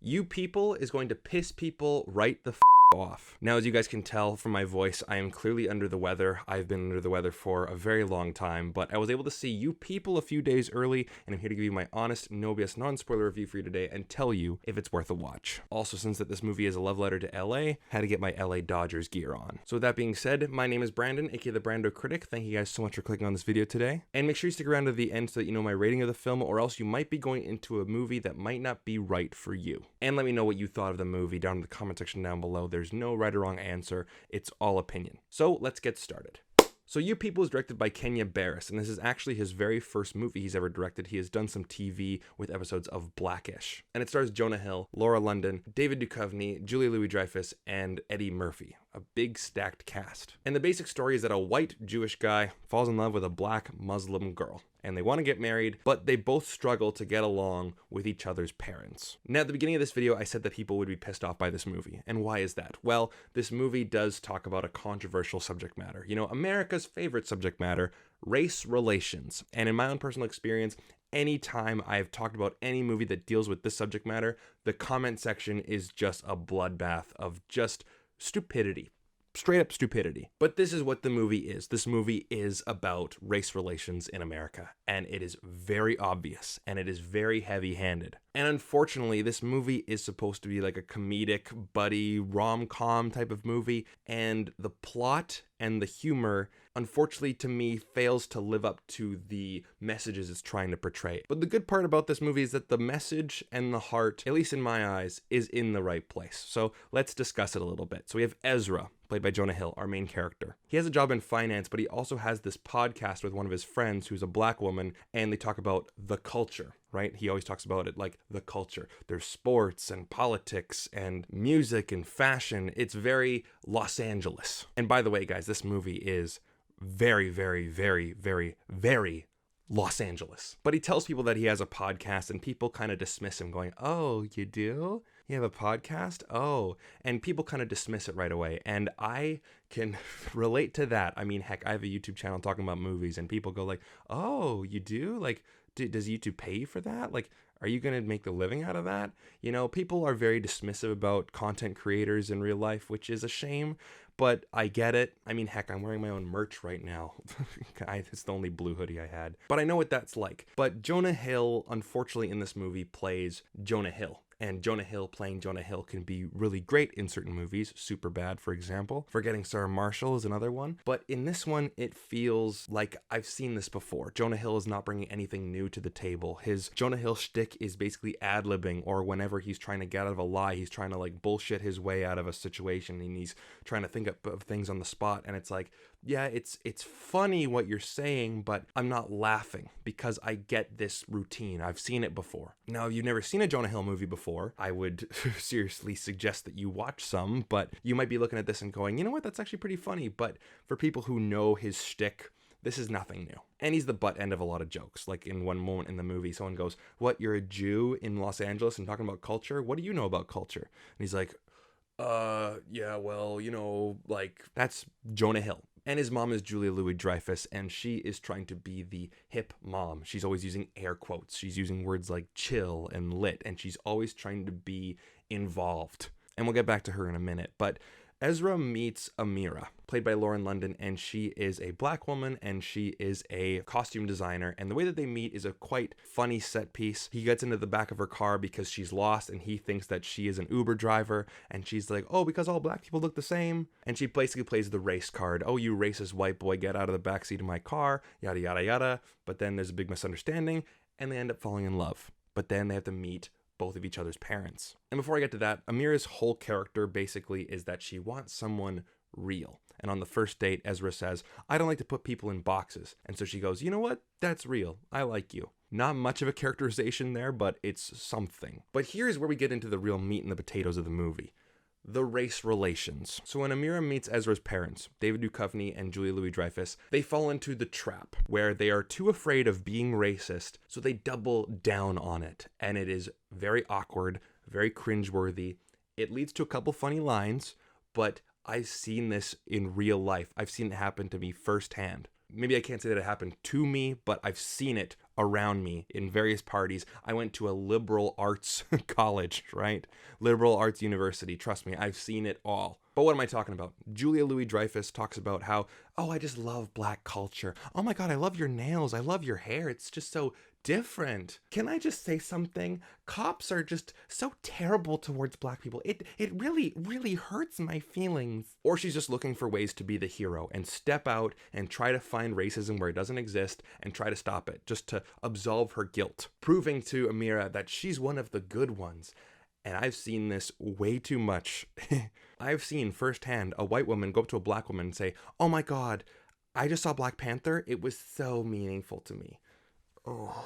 You People is going to piss people right the off. Now, as you guys can tell from my voice, I am clearly under the weather. I've been under the weather for a very long time, but I was able to see You People a few days early, and I'm here to give you my honest, no BS, non-spoiler review for you today and tell you if it's worth a watch. Also, since that this movie is a love letter to LA, had to get my LA Dodgers gear on. So with that being said, my name is Brandon, aka the BrandoCritic. Thank you guys so much for clicking on this video today, and make sure you stick around to the end so that you know my rating of the film, or else you might be going into a movie that might not be right for you. And let me know what you thought of the movie down in the comment section down below. There's no right or wrong answer, it's all opinion. So let's get started. So You People is directed by Kenya Barris, and this is actually his very first movie he's ever directed. He has done some TV with episodes of Blackish. And it stars Jonah Hill, Laura London, David Duchovny, Julia Louis-Dreyfus, and Eddie Murphy. A big stacked cast. And the basic story is that a white Jewish guy falls in love with a black Muslim girl, and they want to get married, but they both struggle to get along with each other's parents. Now, at the beginning of this video, I said that people would be pissed off by this movie. And why is that? Well, this movie does talk about a controversial subject matter. You know, America's favorite subject matter, race relations. And in my own personal experience, anytime I've talked about any movie that deals with this subject matter, the comment section is just a bloodbath of just stupidity. Straight up stupidity. But this is what the movie is. This movie is about race relations in America, and it is very obvious, and it is very heavy-handed. And unfortunately, this movie is supposed to be like a comedic, buddy, rom-com type of movie, and the plot and the humor, unfortunately to me, fails to live up to the messages it's trying to portray. But the good part about this movie is that the message and the heart, at least in my eyes, is in the right place. So let's discuss it a little bit. So we have Ezra, played by Jonah Hill, our main character. He has a job in finance, but he also has this podcast with one of his friends who's a black woman, and they talk about the culture, right? He always talks about it like the culture. There's sports and politics and music and fashion. It's very Los Angeles. And by the way, guys, this movie is very, very, very, very, very Los Angeles. But he tells people that he has a podcast, and people kind of dismiss him, going, "Oh, you do? You have a podcast? Oh." And people kind of dismiss it right away. And I can relate to that. I mean, heck, I have a YouTube channel talking about movies, and people go like, "Oh, you do? Like, does YouTube pay you for that? Like, are you going to make a living out of that?" You know, people are very dismissive about content creators in real life, which is a shame, but I get it. I mean, heck, I'm wearing my own merch right now. It's the only blue hoodie I had. But I know what that's like. But Jonah Hill, unfortunately, in this movie, plays Jonah Hill. And Jonah Hill playing Jonah Hill can be really great in certain movies. Superbad, for example. Forgetting Sarah Marshall is another one. But in this one, it feels like I've seen this before. Jonah Hill is not bringing anything new to the table. His Jonah Hill shtick is basically ad-libbing, or whenever he's trying to get out of a lie, he's trying to like bullshit his way out of a situation, and he's trying to think of things on the spot. And it's like, yeah, it's funny what you're saying, but I'm not laughing because I get this routine. I've seen it before. Now, if you've never seen a Jonah Hill movie before, I would seriously suggest that you watch some, but you might be looking at this and going, you know what, that's actually pretty funny. But for people who know his shtick, this is nothing new. And he's the butt end of a lot of jokes. Like in one moment in the movie, someone goes, "What, you're a Jew in Los Angeles and talking about culture? What do you know about culture?" And he's like, yeah, well, you know, like, that's Jonah Hill. And his mom is Julia Louis-Dreyfus, and she is trying to be the hip mom. She's always using air quotes. She's using words like chill and lit, and she's always trying to be involved. And we'll get back to her in a minute. But Ezra meets Amira, played by Lauren London, and she is a black woman, and she is a costume designer. And the way that they meet is a quite funny set piece. He gets into the back of her car because she's lost, and he thinks that she is an Uber driver, and she's like, "Oh, because all black people look the same." And she basically plays the race card. "Oh, you racist white boy, get out of the backseat of my car," yada, yada, yada. But then there's a big misunderstanding, and they end up falling in love. But then they have to meet both of each other's parents. And before I get to that, Amira's whole character basically is that she wants someone real. And on the first date, Ezra says, "I don't like to put people in boxes." And so she goes, "You know what? That's real. I like you." Not much of a characterization there, but it's something. But here's where we get into the real meat and the potatoes of the movie. The race relations. So when Amira meets Ezra's parents, David Duchovny and Julia Louis-Dreyfus, they fall into the trap where they are too afraid of being racist, so they double down on it. And it is very awkward, very cringeworthy. It leads to a couple funny lines, but I've seen this in real life. I've seen it happen to me firsthand. Maybe I can't say that it happened to me, but I've seen it around me in various parties. I went to a liberal arts college, right? Liberal arts university. Trust me, I've seen it all. But what am I talking about? Julia Louis-Dreyfus talks about how, oh, I just love black culture. Oh my God, I love your nails. I love your hair. It's just so different. Can I just say something? Cops are just so terrible towards black people. It really, really hurts my feelings. Or she's just looking for ways to be the hero and step out and try to find racism where it doesn't exist and try to stop it, just to absolve her guilt, proving to Amira that she's one of the good ones. And I've seen this way too much. I've seen firsthand a white woman go up to a black woman and say, oh my God, I just saw Black Panther. It was so meaningful to me. Oh.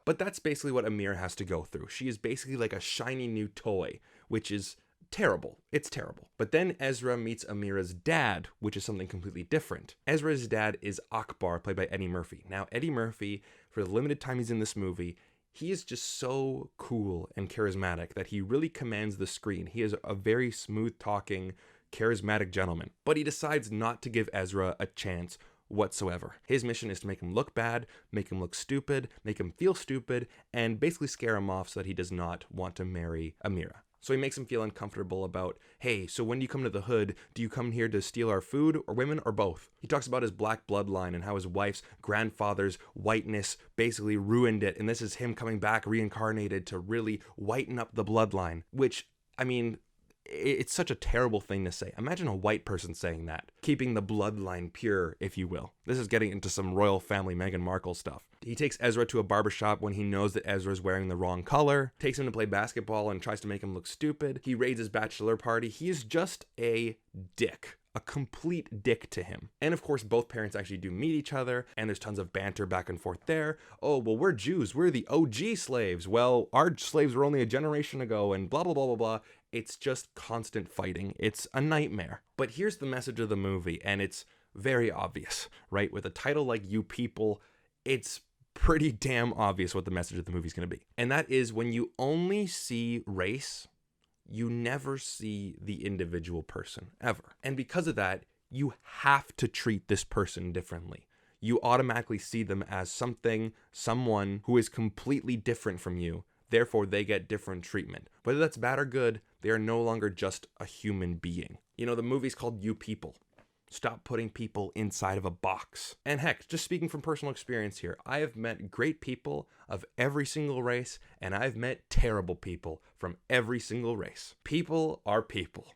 But that's basically what Amira has to go through. She is basically like a shiny new toy, which is terrible. It's terrible. But then Ezra meets Amira's dad, which is something completely different. Ezra's dad is Akbar, played by Eddie Murphy. Now, Eddie Murphy, for the limited time he's in this movie, he is just so cool and charismatic that he really commands the screen. He is a very smooth-talking, charismatic gentleman. But he decides not to give Ezra a chance whatsoever. His mission is to make him look bad, make him look stupid, make him feel stupid, and basically scare him off so that he does not want to marry Amira. So he makes him feel uncomfortable about, hey, so when you come to the hood, do you come here to steal our food or women or both? He talks about his black bloodline and how his wife's grandfather's whiteness basically ruined it. And this is him coming back reincarnated to really whiten up the bloodline, which, I mean, it's such a terrible thing to say. Imagine a white person saying that, keeping the bloodline pure, if you will. This is getting into some royal family Meghan Markle stuff. He takes Ezra to a barbershop when he knows that Ezra's wearing the wrong color, takes him to play basketball and tries to make him look stupid. He raids his bachelor party. He's just a dick. A complete dick to him. And of course, both parents actually do meet each other, and there's tons of banter back and forth there. Oh, well, we're Jews. We're the OG slaves. Well, our slaves were only a generation ago, and blah, blah, blah, blah, blah. It's just constant fighting. It's a nightmare. But here's the message of the movie, and it's very obvious, right? With a title like You People, it's pretty damn obvious what the message of the movie is going to be. And that is, when you only see race, you never see the individual person, ever. And because of that, you have to treat this person differently. You automatically see them as someone who is completely different from you. Therefore, they get different treatment. Whether that's bad or good, they are no longer just a human being. You know, the movie's called You People. Stop putting people inside of a box. And heck, just speaking from personal experience here, I have met great people of every single race, and I've met terrible people from every single race. People are people.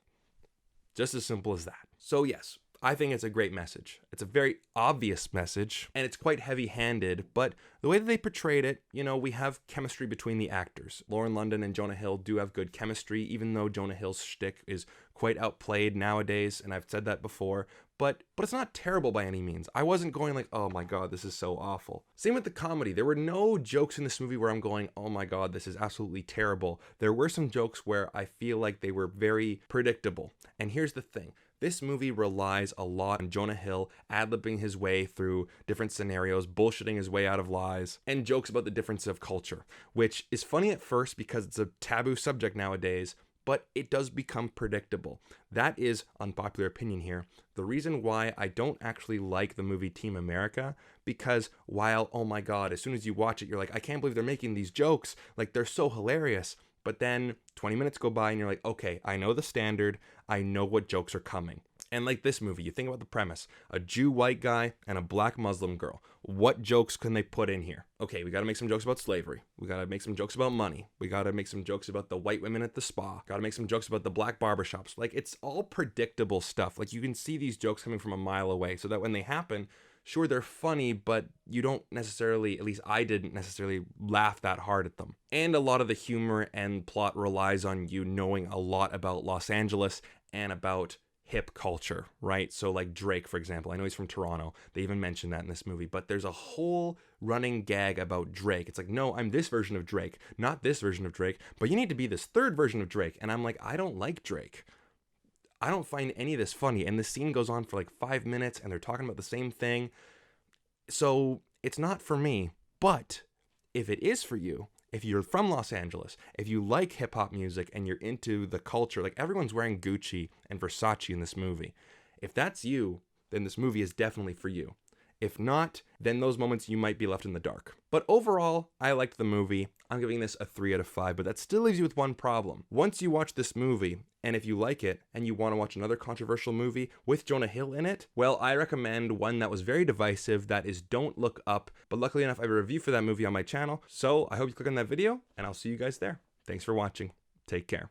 Just as simple as that. So yes, I think it's a great message. It's a very obvious message, and it's quite heavy-handed, but the way that they portrayed it, you know, we have chemistry between the actors. Lauren London and Jonah Hill do have good chemistry, even though Jonah Hill's shtick is quite outplayed nowadays, and I've said that before, but it's not terrible by any means. I wasn't going like, oh my God, this is so awful. Same with the comedy. There were no jokes in this movie where I'm going, oh my God, this is absolutely terrible. There were some jokes where I feel like they were very predictable. And here's the thing. This movie relies a lot on Jonah Hill ad-libbing his way through different scenarios, bullshitting his way out of lies, and jokes about the difference of culture, which is funny at first because it's a taboo subject nowadays, but it does become predictable. That is, unpopular opinion here, the reason why I don't actually like the movie Team America, because while, oh my God, as soon as you watch it, you're like, I can't believe they're making these jokes, like they're so hilarious. But then 20 minutes go by and you're like, okay, I know the standard. I know what jokes are coming. And like this movie, you think about the premise, a Jew white guy and a black Muslim girl. What jokes can they put in here? Okay, we got to make some jokes about slavery. We got to make some jokes about money. We got to make some jokes about the white women at the spa. Got to make some jokes about the black barbershops. Like, it's all predictable stuff. Like, you can see these jokes coming from a mile away so that when they happen, sure, they're funny, but you don't necessarily, at least I didn't necessarily laugh that hard at them. And a lot of the humor and plot relies on you knowing a lot about Los Angeles and about hip culture, right? So like Drake, for example, I know he's from Toronto. They even mentioned that in this movie, but there's a whole running gag about Drake. It's like, no, I'm this version of Drake, not this version of Drake, but you need to be this third version of Drake. And I'm like, I don't like Drake. I don't find any of this funny. And the scene goes on for like 5 minutes and they're talking about the same thing. So it's not for me. But if it is for you, if you're from Los Angeles, if you like hip hop music and you're into the culture, like everyone's wearing Gucci and Versace in this movie. If that's you, then this movie is definitely for you. If not, then those moments you might be left in the dark. But overall, I liked the movie. I'm giving this a 3 out of 5, but that still leaves you with one problem. Once you watch this movie, and if you like it, and you want to watch another controversial movie with Jonah Hill in it, well, I recommend one that was very divisive, that is Don't Look Up, but luckily enough, I have a review for that movie on my channel, so I hope you click on that video, and I'll see you guys there. Thanks for watching. Take care.